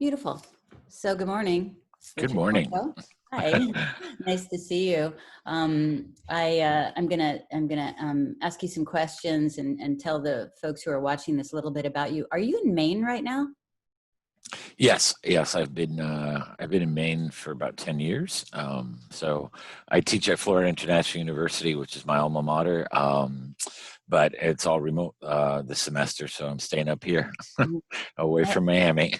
Beautiful. So good morning, Good Rchard morning. Blanco. Hi, nice to see you. I'm gonna ask you some questions and tell the folks who are watching this a little bit about you. Are you in Maine right now? Yes, I've been in Maine for about 10 years. So I teach at Florida International University, which is my alma mater. But it's all remote this semester, so I'm staying up here away I- from Miami.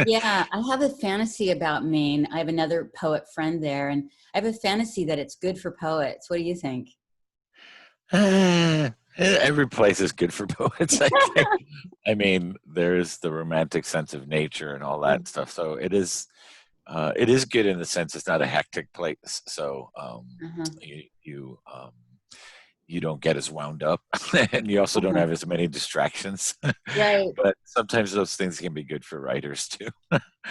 yeah, I have a fantasy about Maine. I have another poet friend there, and I have a fantasy that it's good for poets. What do you think? Every place is good for poets, I think. I mean, there's the romantic sense of nature and all that stuff. So it is good in the sense it's not a hectic place. So Uh-huh. you don't get as wound up, and you also don't Uh-huh. have as many distractions. Right. But sometimes those things can be good for writers too.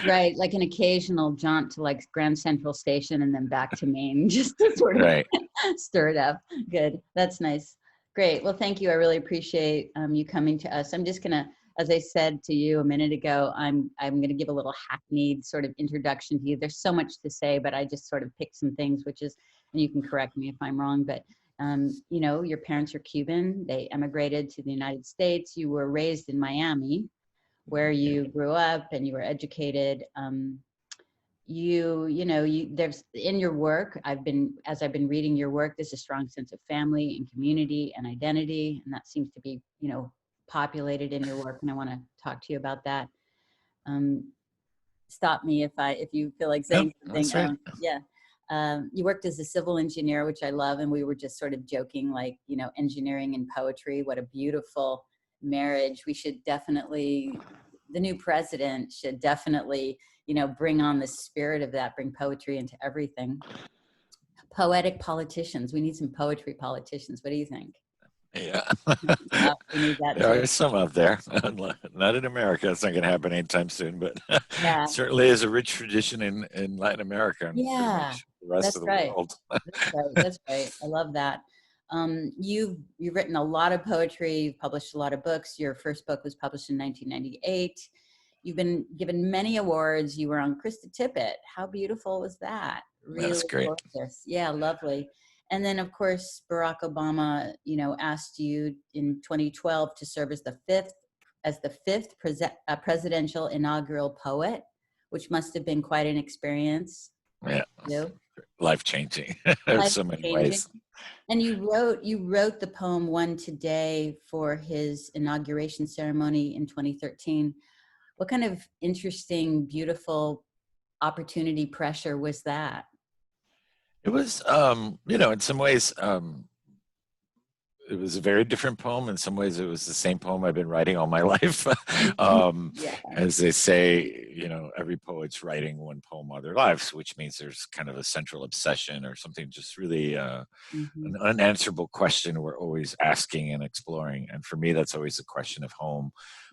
Right, like an occasional jaunt to like Grand Central Station and then back to Maine, just to sort of Right. stir it up. Good, that's nice. Great, well, thank you. I really appreciate you coming to us. I'm just gonna, as I said to you a minute ago, I'm gonna give a little hackneyed sort of introduction to you. There's so much to say, but I just sort of picked some things, which is, and you can correct me if I'm wrong, but you know, your parents are Cuban. They emigrated to the United States. You were raised in Miami, where you grew up and you were educated. There's in your work, as I've been reading your work, there's a strong sense of family and community and identity, and that seems to be, populated in your work. And I want to talk to you about that. Um, Stop me if you feel like Yep, saying something. that's right. Yeah. You worked as a civil engineer, which I love, and we were just sort of joking, like, engineering and poetry. What a beautiful marriage. We should definitely, the new president should definitely, bring on the spirit of that, bring poetry into everything. Poetic politicians. We need some poetry politicians. What do you think? Yeah. Yeah, we need that There too. are some out there. Not in America. It's not going to happen anytime soon, but Yeah. certainly is a rich tradition in Latin America and pretty Yeah, much the rest that's of the right. world. That's right. That's right. I love that. You've written a lot of poetry. You've published a lot of books. Your first book was published in 1998. You've been given many awards. You were on Krista Tippett. How beautiful was that? Really That's great. gorgeous. Yeah, lovely. And then, of course, Barack Obama, asked you in 2012 to serve as the fifth presidential inaugural poet, which must have been quite an experience. Yeah. You Life changing in life so many changing. ways. And you wrote the poem One Today for his inauguration ceremony in 2013. What kind of interesting, beautiful opportunity pressure was that? It was, in some ways, it was a very different poem. In some ways, it was the same poem I've been writing all my life. Yeah. As they say, every poet's writing one poem all their lives, which means there's kind of a central obsession or something just really Hmm. an unanswerable question we're always asking and exploring. And for me, that's always the question of home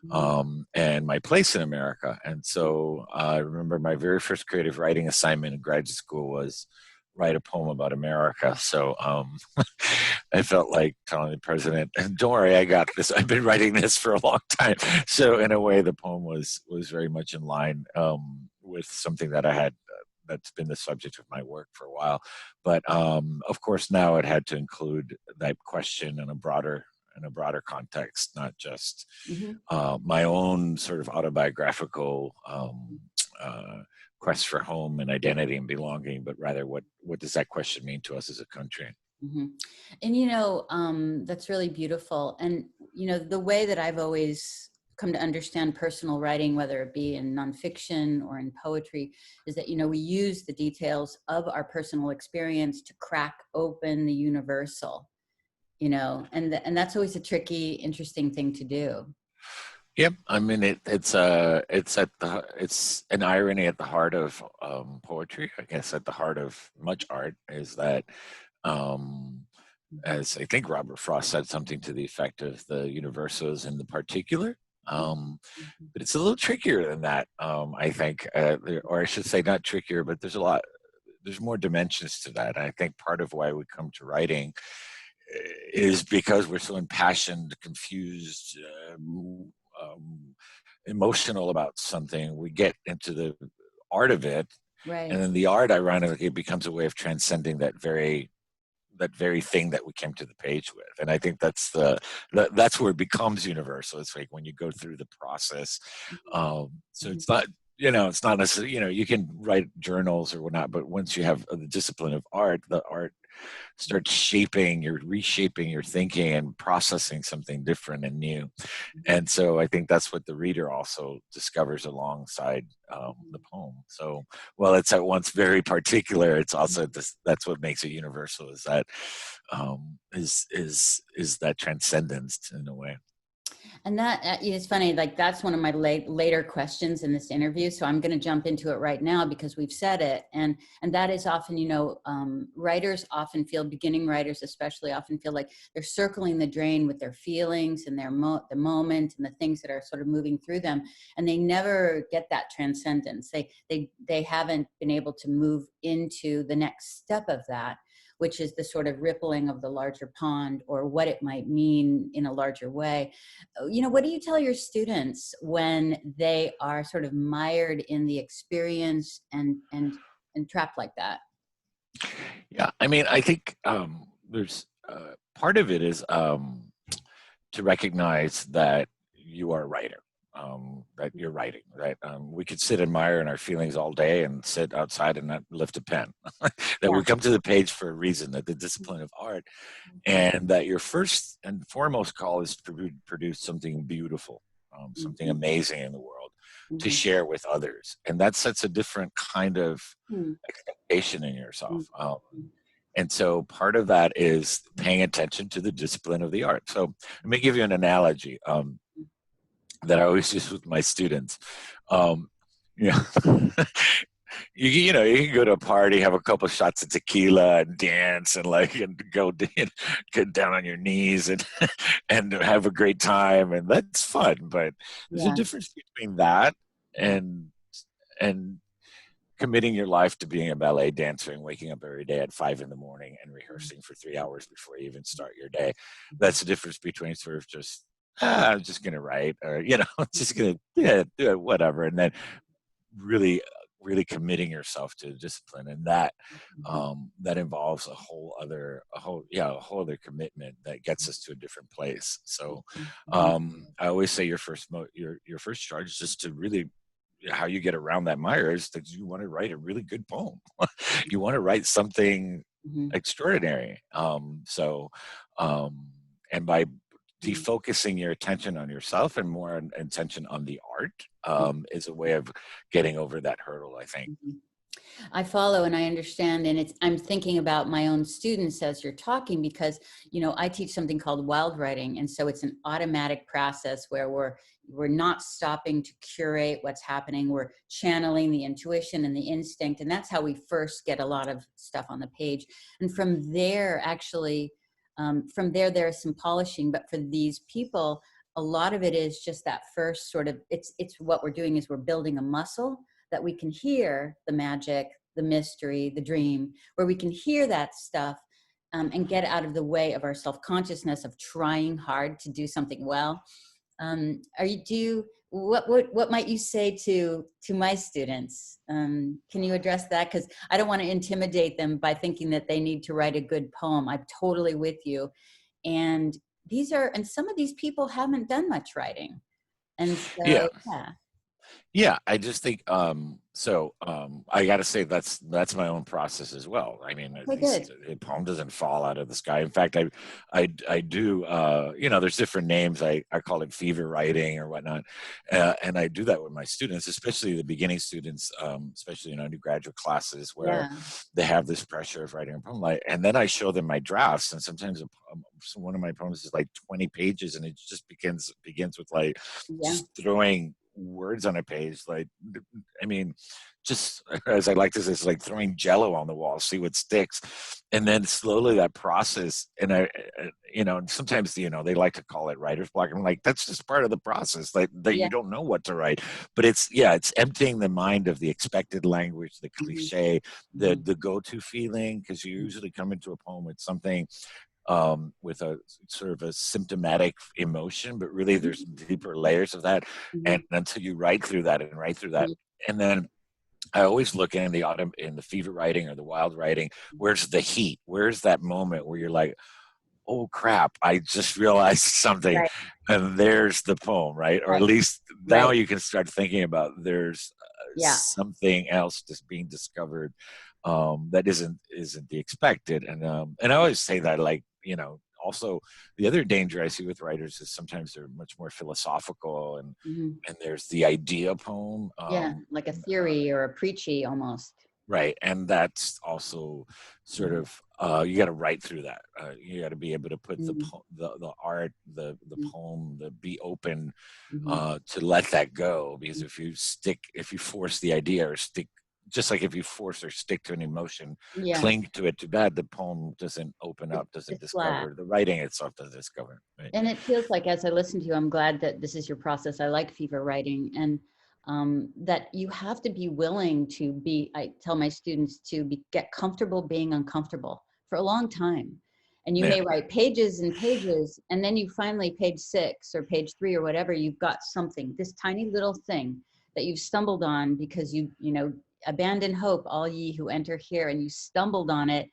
Hmm. and my place in America. And so I remember my very first creative writing assignment in graduate school was write a poem about America. So I felt like telling the president, "Don't worry, I got this. I've been writing this for a long time." So in a way, the poem was very much in line with something that I had that's been the subject of my work for a while. But of course, now it had to include that question in a broader context, not just Hmm. my own sort of autobiographical uh, quest for home and identity and belonging, but rather what does that question mean to us as a country? Hmm. And that's really beautiful. And the way that I've always come to understand personal writing, whether it be in nonfiction or in poetry, is that we use the details of our personal experience to crack open the universal. And that's always a tricky, interesting thing to do. Yep, I mean it's an irony at the heart of poetry. I guess at the heart of much art is that, um, Mhm. as I think Robert Frost said something to the effect of the universals in the particular. Mhm. But it's a little trickier than that. I think, or I should say, not trickier, but there's more dimensions to that. I think part of why we come to writing is because we're so impassioned, confused, um, emotional about something, we get into the art of it, Right. and then the art, ironically, it becomes a way of transcending that very thing that we came to the page with. And I think that's where it becomes universal. It's like when you go through the process. So it's not, it's not necessarily, you can write journals or whatnot, but once you have the discipline of art, the art starts reshaping your thinking and processing something different and new. And so I think that's what the reader also discovers alongside the poem. So, well, it's at once very particular. It's also that's what makes it universal. Is that is that transcendence in a way. And that it's funny, like that's one of my later questions in this interview. So I'm going to jump into it right now because we've said it. And that is often, writers often feel, beginning writers especially often feel like they're circling the drain with their feelings and their the moment and the things that are sort of moving through them. And they never get that transcendence. They haven't been able to move into the next step of that, which is the sort of rippling of the larger pond or what it might mean in a larger way. What do you tell your students when they are sort of mired in the experience and trapped like that? Yeah, I mean, I think there's part of it is to recognize that you are a writer. That you're writing, right? We could sit and admire in our feelings all day and sit outside and not lift a pen. That we come to the page for a reason, that the discipline of art, and that your first and foremost call is to produce something beautiful, something amazing in the world to share with others. And that sets a different kind of expectation in yourself. And so part of that is paying attention to the discipline of the art. So let me give you an analogy. That I always use with my students. You can go to a party, have a couple of shots of tequila, and dance, and get down on your knees and and have a great time, and that's fun. But there's a difference between that and committing your life to being a ballet dancer and waking up every day at 5 a.m. and rehearsing for 3 hours before you even start your day. That's the difference between sort of just I'm just going to write, or, just going to do it, whatever. And then really, really committing yourself to discipline. And that, that involves a whole other commitment that gets us to a different place. So I always say your first charge is just to really, how you get around that mire is that you want to write a really good poem. You want to write something extraordinary. And by defocusing your attention on yourself and more attention on the art is a way of getting over that hurdle, I think. I follow and I understand. And I'm thinking about my own students as you're talking, because, I teach something called wild writing. And so it's an automatic process where we're not stopping to curate what's happening. We're channeling the intuition and the instinct. And that's how we first get a lot of stuff on the page. And from there, actually, there's some polishing. But for these people, a lot of it is just that first sort of, it's what we're doing is we're building a muscle that we can hear the magic, the mystery, the dream, where we can hear that stuff and get out of the way of our self-consciousness of trying hard to do something well. What might you say to my students? Can you address that? Because I don't want to intimidate them by thinking that they need to write a good poem. I'm totally with you. And some of these people haven't done much writing. And so, yeah, I just think I got to say that's my own process as well. I mean, a poem doesn't fall out of the sky. In fact, I do there's different names. I call it fever writing or whatnot, and I do that with my students, especially the beginning students, especially in undergraduate classes where they have this pressure of writing a poem. And then I show them my drafts, and sometimes one of my poems is like 20 pages, and it just begins with just throwing words on a page. Just as I like to say, it's like throwing jello on the wall, see what sticks. And then slowly that process, and sometimes they like to call it writer's block. I'm like, that's just part of the process, that you don't know what to write. But it's emptying the mind of the expected language, the cliche, the go-to feeling, because you usually come into a poem with something with a sort of a symptomatic emotion, but really there's deeper layers of that. Mm-hmm. And until you write through that and write through that, and then I always look in the autumn, in the fever writing or the wild writing, where's the heat? Where's that moment where you're like, oh crap, I just realized something, Right, and there's the poem, right? Or at right, least now right. you can start thinking about there's Yeah. something else just being discovered, that isn't the expected. And I always say that, like, also the other danger I see with writers is sometimes they're much more philosophical, Hmm. and there's the idea poem. Yeah, like a theory or a preachy almost. Right, and that's also sort Mm-hmm. of, you got to write through that. You got to be able to put Mm-hmm. the art, the poem, the be open, Mm-hmm. to let that go. Because if you force the idea, or stick, just like if you force or stick to an emotion, Yeah, cling to it too bad, the poem doesn't open up, doesn't it's flat. discover. The writing itself doesn't discover. Right? And it feels like, as I listen to you, I'm glad that this is your process. I like fever writing, and that you have to be willing to be. I tell my students to get comfortable being uncomfortable for a long time. And you Yeah. may write pages and pages, and then you finally, page 6 or page 3 or whatever, you've got something, this tiny little thing that you've stumbled on because abandon hope, all ye who enter here, and you stumbled on it,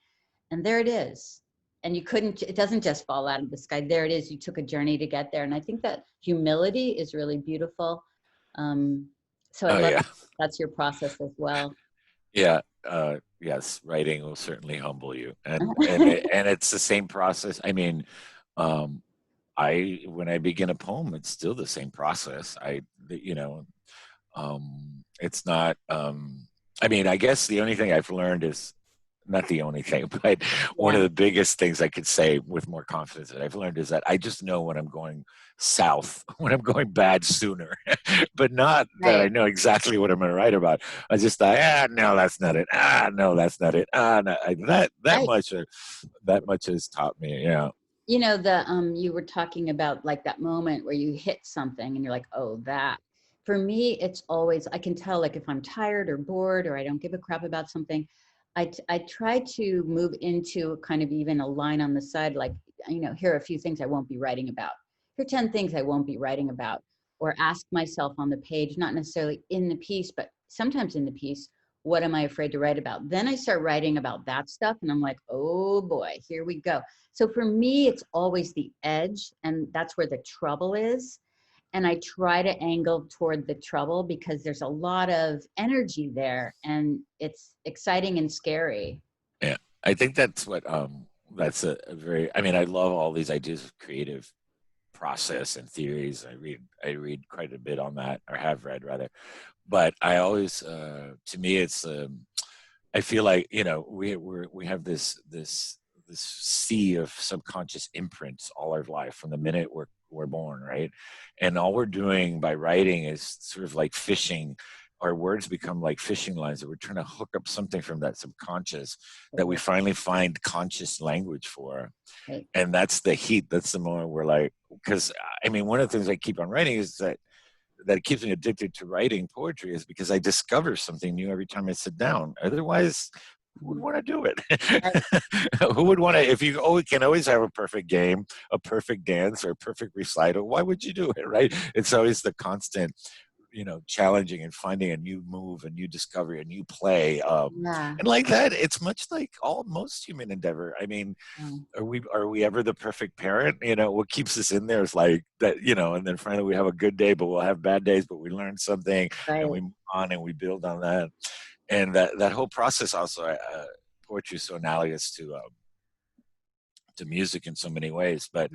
and there it is. And it doesn't just fall out of the sky. There it is. You took a journey to get there. And I think that humility is really beautiful. Um, so I Oh love yeah. that's your process as well. Yeah. Yes, writing will certainly humble you, and it's the same process. I mean, um, when I begin a poem, it's still the same process. It's not. I mean, I guess the only thing I've learned is, not the only thing, but one Yeah, of the biggest things I could say with more confidence that I've learned is that I just know when I'm going south, when I'm going bad sooner, but not that I right. know exactly what I'm going to write about. I just thought, no, that's not it. No, that's not it. No, Right. that much has taught me. Yeah. You were talking about like that moment where you hit something and you're like, oh, that. For me, it's always, I can tell, like, if I'm tired or bored or I don't give a crap about something, I try to move into kind of even a line on the side, like, here are a few things I won't be writing about. Here are 10 things I won't be writing about. Or ask myself on the page, not necessarily in the piece, but sometimes in the piece, what am I afraid to write about? Then I start writing about that stuff and I'm like, oh boy, here we go. So for me, it's always the edge, and that's where the trouble is. And I try to angle toward the trouble because there's a lot of energy there and it's exciting and scary. Yeah. I think that's a very, I mean, I love all these ideas of creative process and theories. I read quite a bit on that, or have read rather. But I always, to me, it's, I feel like, we have this sea of subconscious imprints all our life from the minute we're born, right? And all we're doing by writing is sort of like fishing. Our words become like fishing lines that we're trying to hook up something from that subconscious that we Totally. finally find conscious language for. Right. And that's the heat. That's the moment we're like, because I mean, one of the things I keep on writing is that keeps me addicted to writing poetry is because I discover something new every time I sit down. Otherwise, who would Mhm. want to do it? Right. Who would want to? If you can always have a perfect game, a perfect dance, or a perfect recital, why would you do it? Right? It's always the constant, challenging and finding a new move, a new discovery, a new play, Yeah. and like that. It's much like most human endeavor. I mean, Um, are we ever the perfect parent? What keeps us in there is like that, and then finally we have a good day, but we'll have bad days, but we learn something, and right. we move on and we build on that. And that whole process also, poetry is so analogous to music in so many ways. But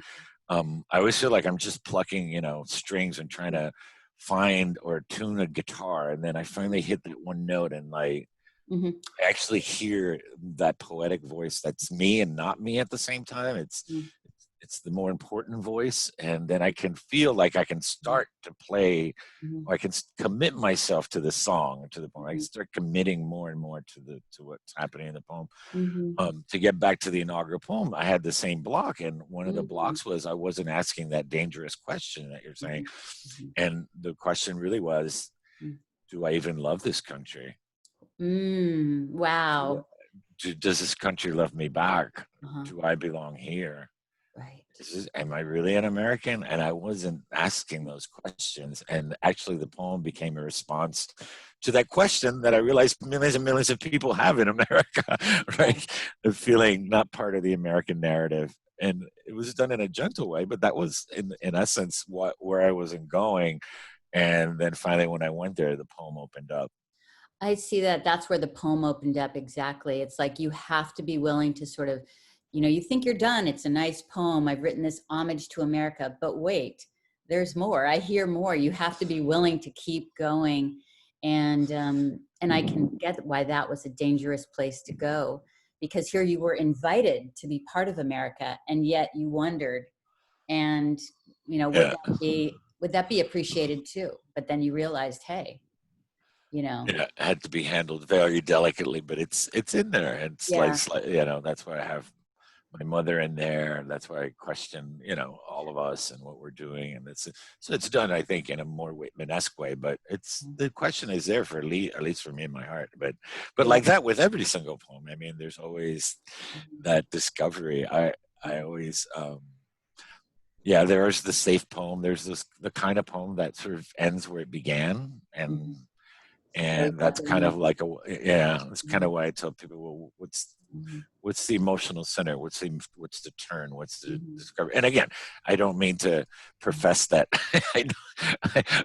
I always feel like I'm just plucking, strings and trying to find or tune a guitar, and then I finally hit that one note, and like Mm-hmm. I actually hear that poetic voice that's me and not me at the same time. It's the more important voice, and then I can feel like I can start to play, Mm-hmm. or I can commit myself to the song, to the poem. I can Mm-hmm. start committing more and more to what's happening in the poem. Mm-hmm. To get back to the inaugural poem, I had the same block, and one of the Mm-hmm. blocks was I wasn't asking that dangerous question that you're saying, Mm-hmm. and the question really was, do I even love this country? Mm-hmm. Do Wow. does this country love me back? Uh-huh. do I belong here? Right. Am I really an American? And I wasn't asking those questions. And actually, the poem became a response to that question that I realized millions and millions of people have in America, right? Of feeling not part of the American narrative. And it was done in a gentle way, but that was, in essence, where I wasn't going. And then finally, when I went there, the poem opened up. I see that. That's where the poem opened up. Exactly. It's like you have to be willing to sort of, you think you're done. It's a nice poem. I've written this homage to America, but wait, there's more. I hear more. You have to be willing to keep going. And I can get why that was a dangerous place to go, because here you were invited to be part of America, and yet you wondered, and Yeah. would that be appreciated too? But then you realized, hey, Yeah, it had to be handled very delicately, but it's in there. And yeah. that's why I have my mother in there, and that's why I question, all of us and what we're doing. And it's done, I think, in a more Whitman-esque way, but the question is there for at least for me in my heart. But Yeah. like that with every single poem, I mean, there's always that discovery. I always, there's the safe poem. There's the kind of poem that sort of ends where it began, and that's kind of like it's kind of why I tell people, well, what's the emotional center? What's the turn? What's the discovery? And again, I don't mean to profess that.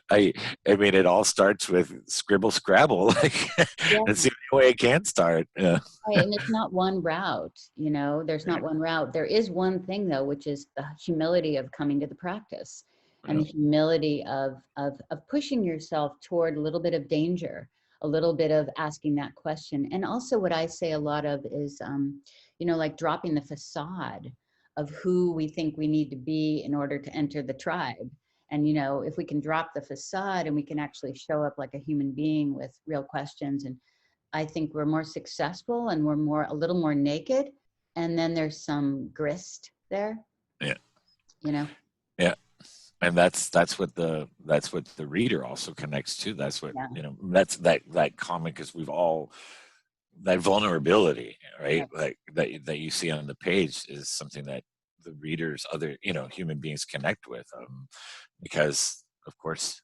I mean, it all starts with scribble scrabble. That's the only way it can start. Yeah. Right, and it's not one route. There's not one route. There is one thing though, which is the humility of coming to the practice. And the humility of pushing yourself toward a little bit of danger, a little bit of asking that question. And also what I say a lot of is, like dropping the facade of who we think we need to be in order to enter the tribe. And, if we can drop the facade and we can actually show up like a human being with real questions, and I think we're more successful and we're a little more naked. And then there's some grist there. Yeah. Yeah. And that's what the reader also connects to. That's what that's that comic, because we've all that vulnerability, right? Like that you see on the page is something that the readers, other human beings connect with, because of course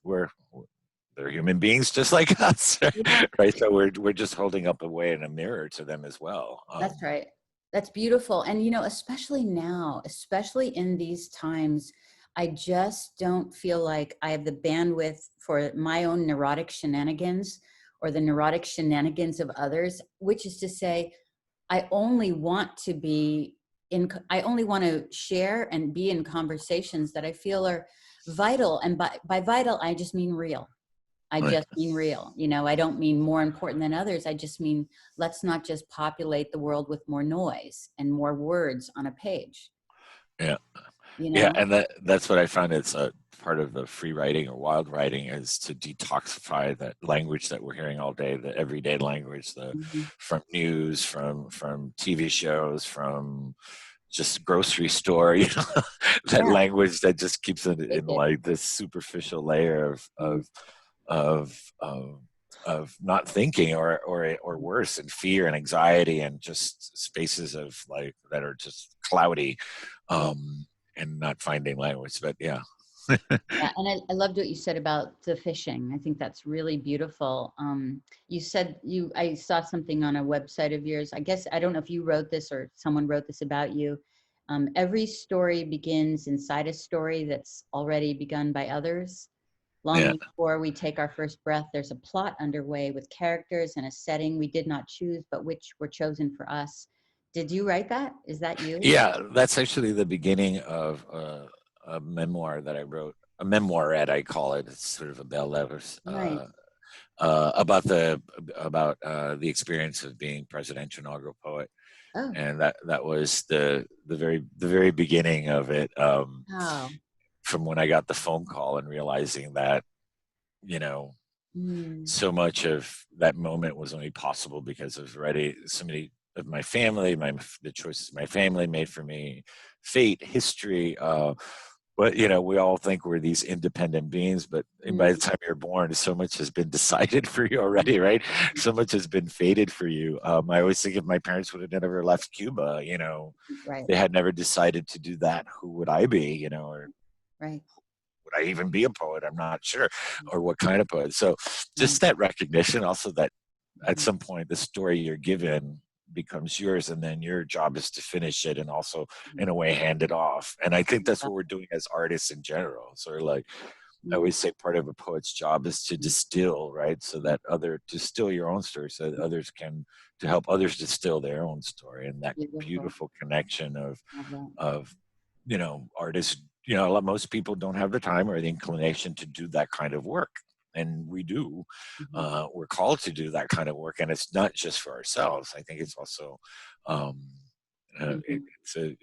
they're human beings just like us, right? So we're just holding up a way in a mirror to them as well. That's right. That's beautiful. And especially now, especially in these times, I just don't feel like I have the bandwidth for my own neurotic shenanigans or the neurotic shenanigans of others, which is to say, I only want to share and be in conversations that I feel are vital. And by vital, I just mean real. I just mean real. I don't mean more important than others. I just mean, let's not just populate the world with more noise and more words on a page. Yeah. Yeah, and that's what I found. It's a part of the free writing or wild writing, is to detoxify that language that we're hearing all day, the everyday language, from news, from TV shows, from just grocery store, that language that just keeps it in like this superficial layer of not thinking, or worse, and fear and anxiety, and just spaces of like that are just cloudy. And not finding language, but yeah. And I loved what you said about the fishing. I think that's really beautiful. You said I saw something on a website of yours. I guess, I don't know if you wrote this or someone wrote this about you. Every story begins inside a story that's already begun by others. Long before we take our first breath, there's a plot underway with characters and a setting we did not choose, but which were chosen for us. Did you write that? Is that you? Yeah, that's actually the beginning of a memoir that I wrote, a memoirette, I call it. It's sort of a belle lettre, about the experience of being presidential inaugural poet. And that was the very beginning of it. From when I got the phone call and realizing that, so much of that moment was only possible because of so many of my family, the choices my family made for me, fate, history, But we all think we're these independent beings, but by the time you're born, so much has been decided for you already, right? So much has been fated for you. I always think if my parents would have never left Cuba, Right. they had never decided to do that, who would I be, or Right. would I even be a poet? I'm not sure, or what kind of poet. So Right. just that recognition, also that at Mhm. some point the story you're given becomes yours, and then your job is to finish it and also in a way hand it off. And I think that's what we're doing as artists in general. Sort of like I Mhm. always say, part of a poet's job is to distill, right? So that distill your own story, so that others can, to help others distill their own story. And that Beautiful. beautiful connection Love that. of artists, most people don't have the time or the inclination to do that kind of work, and we do. Mhm. We're called to do that kind of work, and it's not just for ourselves. I think it's also um, Mhm.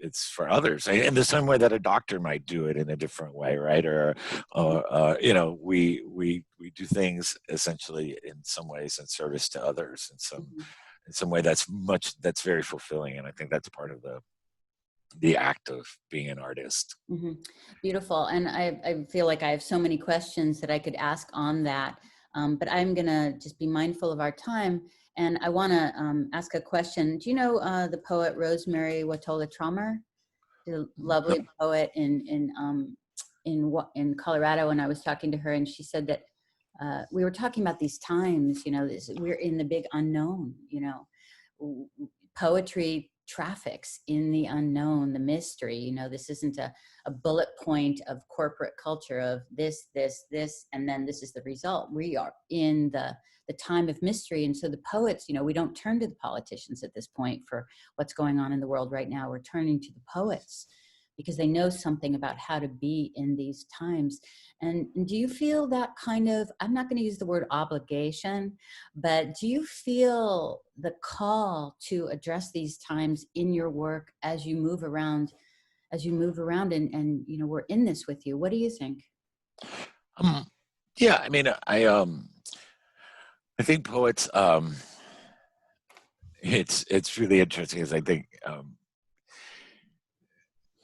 it's for others, in the same way that a doctor might do it in a different way, right? Or Mhm. we do things essentially in some ways in service to others, Mhm. in some way that's very fulfilling, and I think that's part of the act of being an artist. Mhm. Beautiful. And I feel like I have so many questions that I could ask on that. But I'm going to just be mindful of our time. And I want to ask a question. Do you know the poet Rosemary Watola Trommer? The No. lovely poet in Colorado. And I was talking to her, and she said that we were talking about these times. We're in the big unknown. Poetry traffics in the unknown, the mystery. This isn't a bullet point of corporate culture of this, and then this is the result. We are in the time of mystery. And so the poets, we don't turn to the politicians at this point for what's going on in the world right now. We're turning to the poets because they know something about how to be in these times. And do you feel that kind of, I'm not going to use the word obligation, but do you feel the call to address these times in your work as you move around, and we're in this with you? What do you think? um, yeah, I mean, I think poets, it's really interesting because I think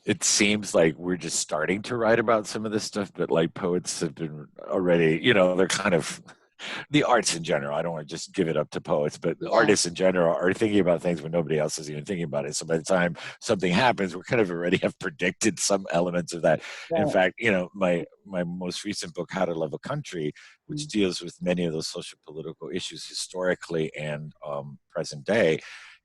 it seems like we're just starting to write about some of this stuff, but like poets have been already, they're kind of the arts in general. I don't want to just give it up to poets, but Yeah, artists in general are thinking about things when nobody else is even thinking about it. So by the time something happens, we're kind of already have predicted some elements of that. In right. fact, my most recent book, How to Love a Country, which deals with many of those social political issues historically and present day,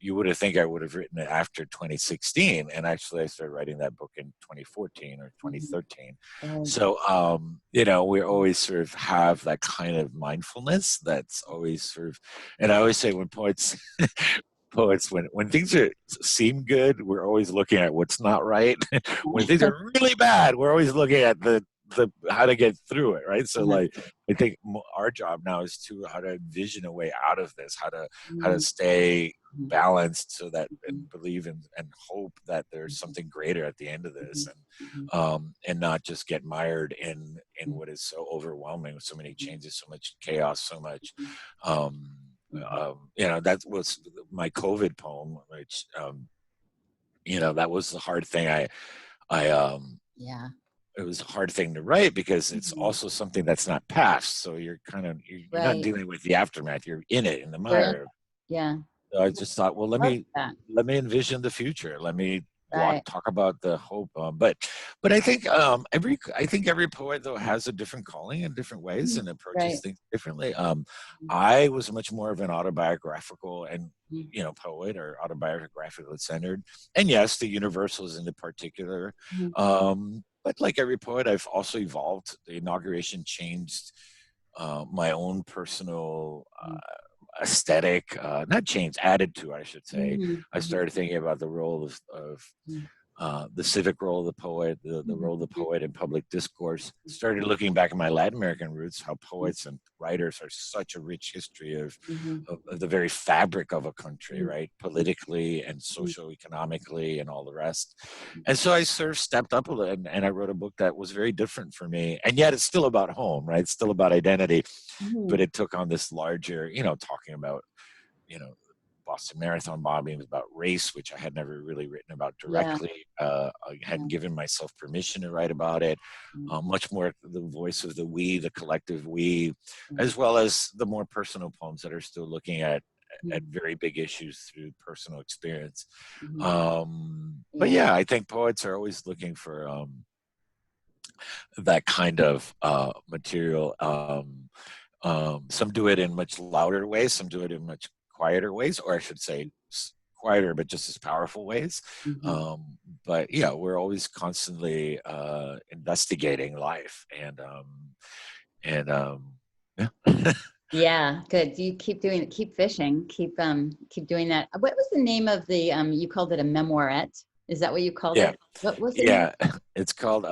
you would have think I would have written it after 2016, and actually I started writing that book in 2014 or Mhm. 2013. Right. So we always sort of have that kind of mindfulness that's always sort of, and I always say when poets, when things seem good, we're always looking at what's not right. When things are really bad, we're always looking at the how to get through it, right? So like I think our job now is to how to envision a way out of this, how to Mhm. stay Mhm. balanced, so that, Mhm. and believe in and hope that there's something greater at the end of this, Mhm. Mhm. and not just get mired in Mhm. what is so overwhelming, with so many changes, so much chaos, so much um Mhm. that was my COVID poem, which that was the hard thing. I Yeah. It was a hard thing to write because it's Mhm. also something that's not past. So you're not Right. dealing with the aftermath. You're in it, in the You're in. mire. Yeah. So I just thought, well, Love that. let me envision the future. Let me Right. talk about the hope. But I think every poet though has a different calling in different ways Mhm. and approaches Right. things differently. Mhm. I was much more of an autobiographical and Mhm. poet, or autobiographically centered. And yes, the universals in the particular. Mhm. But like every poet, I've also evolved. The inauguration changed my own personal aesthetic, not changed, added to, I should say. Mhm. I Mhm. started thinking about the role of the civic role of the poet, the Mhm. role of the Mhm. poet in public discourse. Started looking back at my Latin American roots, how Mhm. poets and writers are such a rich history Mhm. of the very fabric of a country, Mhm. right? Politically and Mhm. socio-economically and all the rest. Mhm. And so I sort of stepped up a little, and I wrote a book that was very different for me. And yet it's still about home, right? It's still about identity, but Mhm. it took on this larger, talking about, you know, Boston Marathon bombings, about race, which I had never really written about Yeah. directly. I hadn't given myself permission to write about it. Much more the voice of the we, the collective we, as well as the more personal poems that are still looking at very big issues through personal experience. But yeah, I think poets are always looking for that kind of material. Some do it in much louder ways, some do it in much quieter ways, or I should say quieter but just as powerful ways. But yeah, we're always constantly investigating life, and yeah. Yeah, good. You keep doing it, keep fishing, keep doing that. What was the name of the you called it a memoirette? Is that what you called Yeah, it? What was it? yeah. It's called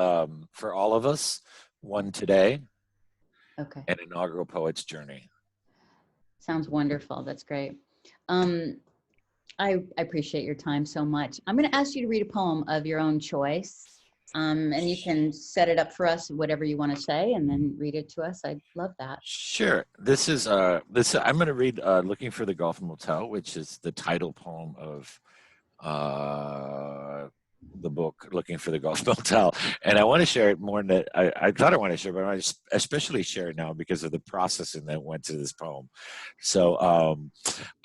For All of Us, One Today, Okay. an inaugural poet's journey. Sounds wonderful. That's great. I appreciate your time so much. I'm going to ask you to read a poem of your own choice. And you can set it up for us, whatever you want to say, and then read it to us. I'd love that. Sure. This is I'm going to read Looking for the Gulf Motel, which is the title poem of the book Looking for the Gulf Motel. And I want to share it more than I thought I wanted to share, but I especially share it now because of the processing that went to this poem. So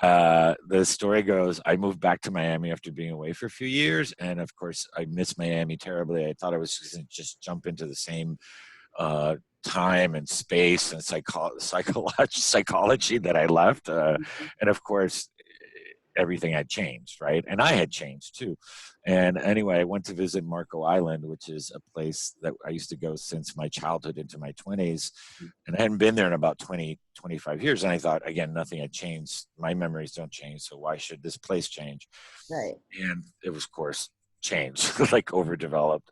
the story goes, I moved back to Miami after being away for a few years. And of course, I miss Miami terribly. I thought I was going to just jump into the same time and space and psychology that I left. And of course, everything had changed, right? And I had changed too. And anyway, I went to visit Marco Island, which is a place that I used to go since my childhood into my 20s. And I hadn't been there in about 20, 25 years. And I thought, again, nothing had changed. My memories don't change. So why should this place change? Right. And it was, of course, changed, like overdeveloped.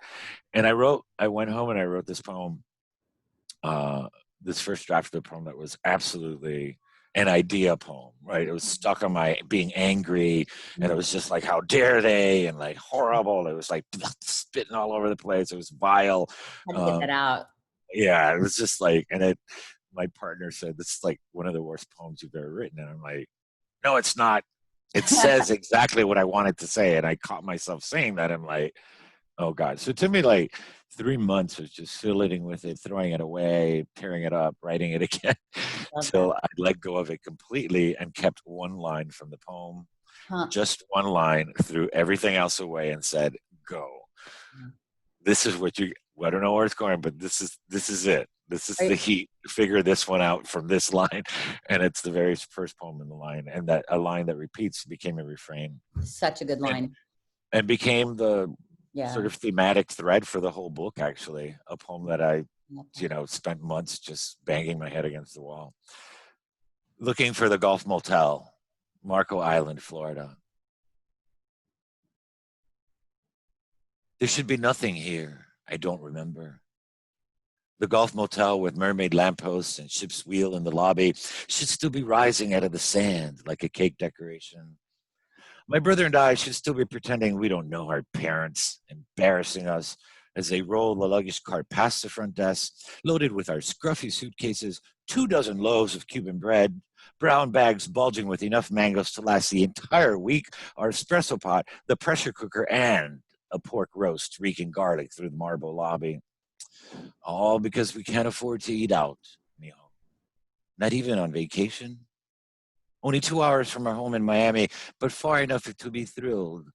And I went home and I wrote this poem, this first draft of the poem that was absolutely an idea poem, right? It was stuck on my being angry, and it was just like, how dare they, and like horrible. It was like spitting all over the place. It was vile. Had to get that out. Yeah, it was just like, my partner said, this is like one of the worst poems you've ever written. And I'm like, no, it's not. It says exactly what I wanted to say. And I caught myself saying that. I'm like, oh God. So to me, like 3 months was just fiddling with it, throwing it away, tearing it up, writing it again, till I let go of it completely and kept one line from the poem, just one line, threw everything else away and said, go. This is what I don't know where it's going, but this is it. This is the heat. Figure this one out from this line. And it's the very first poem in the line. And that a line that repeats became a refrain. Such a good line. And became the sort of thematic thread for the whole book, actually. A poem that I, spent months just banging my head against the wall. Looking for the Gulf Motel, Marco Island, Florida. There should be nothing here I don't remember. The Gulf Motel with mermaid lampposts and ship's wheel in the lobby should still be rising out of the sand like a cake decoration. My brother and I should still be pretending we don't know our parents, embarrassing us as they roll the luggage cart past the front desk, loaded with our scruffy suitcases, 24 loaves of Cuban bread, brown bags bulging with enough mangoes to last the entire week, our espresso pot, the pressure cooker, and a pork roast reeking garlic through the marble lobby. All because we can't afford to eat out, not even on vacation. Only 2 hours from our home in Miami, but far enough to be thrilled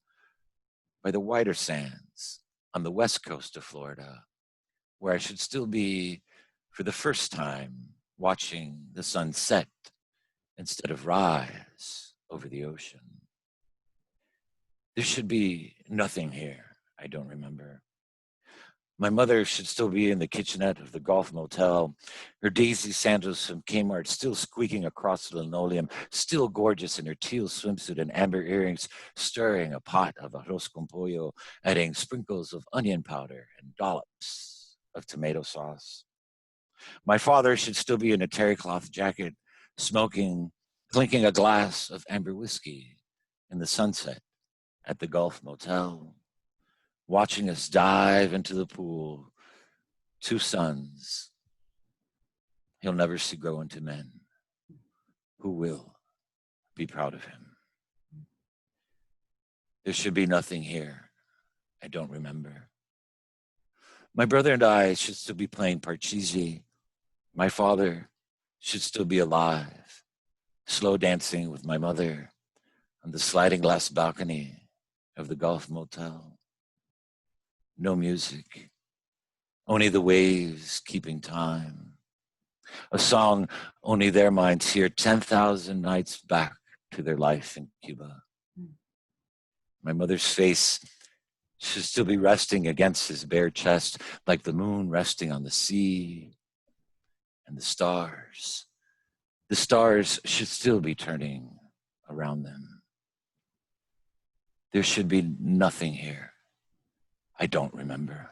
by the whiter sands on the west coast of Florida, where I should still be, for the first time, watching the sun set instead of rise over the ocean. There should be nothing here I don't remember. My mother should still be in the kitchenette of the Gulf Motel, her daisy sandals from Kmart still squeaking across the linoleum, still gorgeous in her teal swimsuit and amber earrings, stirring a pot of arroz con pollo, adding sprinkles of onion powder and dollops of tomato sauce. My father should still be in a terry cloth jacket, smoking, clinking a glass of amber whiskey in the sunset at the Gulf Motel, watching us dive into the pool, 2 sons he'll never see grow into men who will be proud of him. There should be nothing here I don't remember. My brother and I should still be playing parcheesi. My father should still be alive, slow dancing with my mother on the sliding glass balcony of the Gulf Motel. No music, only the waves keeping time. A song only their minds hear 10,000 nights back to their life in Cuba. My mother's face should still be resting against his bare chest, like the moon resting on the sea and the stars. The stars should still be turning around them. There should be nothing here I don't remember.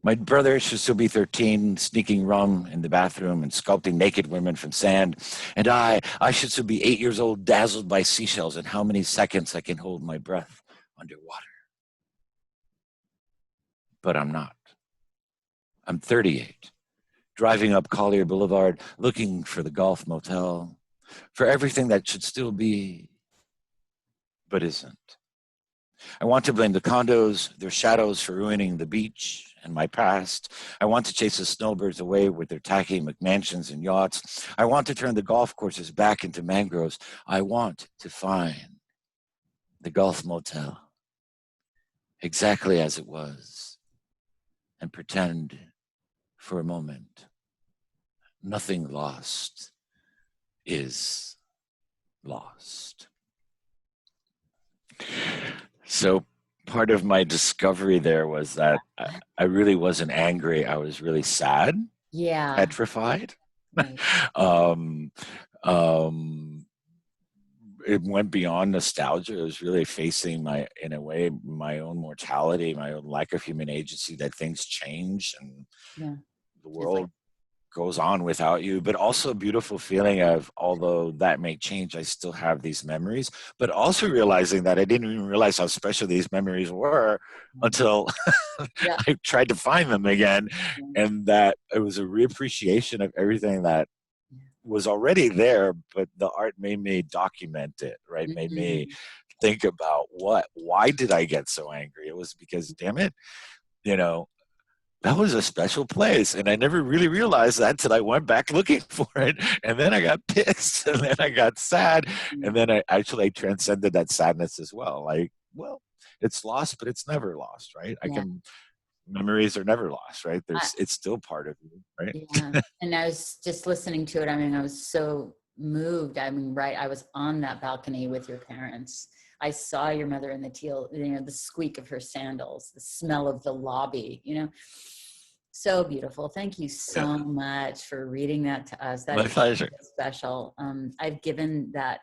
My brother should still be 13, sneaking rum in the bathroom and sculpting naked women from sand. And I should still be 8 years old, dazzled by seashells and how many seconds I can hold my breath underwater. But I'm not. I'm 38, driving up Collier Boulevard, looking for the Gulf Motel, for everything that should still be, but isn't. I want to blame the condos, their shadows for ruining the beach and my past. I want to chase the snowbirds away with their tacky McMansions and yachts. I want to turn the golf courses back into mangroves. I want to find the Gulf Motel exactly as it was and pretend for a moment nothing lost is lost. So part of my discovery there was that I really wasn't angry. I was really sad, petrified. Right. It went beyond nostalgia. It was really facing in a way, my own mortality, my own lack of human agency, that things change and the world goes on without you, but also a beautiful feeling of, although that may change, I still have these memories, but also realizing that I didn't even realize how special these memories were until I tried to find them again. And that it was a reappreciation of everything that was already there, but the art made me document it, right? Made me think about why did I get so angry? It was because, damn it, that was a special place. And I never really realized that until I went back looking for it. And then I got pissed and then I got sad. And then I transcended that sadness as well. Like, well, it's lost, but it's never lost, right? Memories are never lost, right? It's still part of you, right? Yeah. And I was just listening to it. I mean, I was so moved. I mean, right. I was on that balcony with your parents. I saw your mother in the teal, the squeak of her sandals, the smell of the lobby, so beautiful. Thank you so much for reading that to us. That My pleasure. Special. I've given that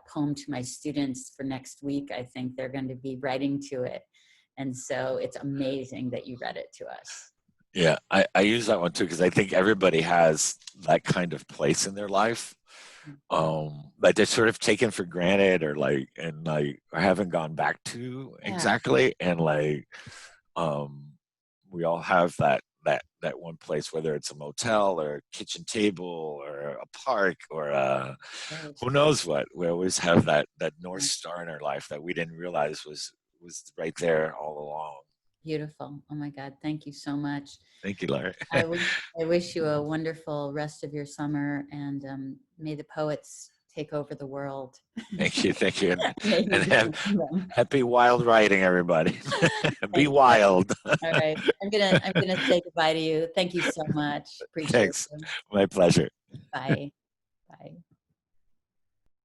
poem to my students for next week. I think they're going to be writing to it. And so it's amazing that you read it to us. Yeah, I use that one too, because I think everybody has that kind of place in their life. Like they're sort of taken for granted or haven't gone back to exactly. And we all have that one place, whether it's a motel or a kitchen table or a park or who knows what. We always have that North Star in our life that we didn't realize was right there all along. Beautiful. Oh my God. Thank you so much. Thank you, Larry. I wish you a wonderful rest of your summer, and may the poets take over the world. Thank you. And happy wild writing, everybody. Be wild. All right. I'm gonna say goodbye to you. Thank you so much. Appreciate it. Thanks. My pleasure. Bye. Bye.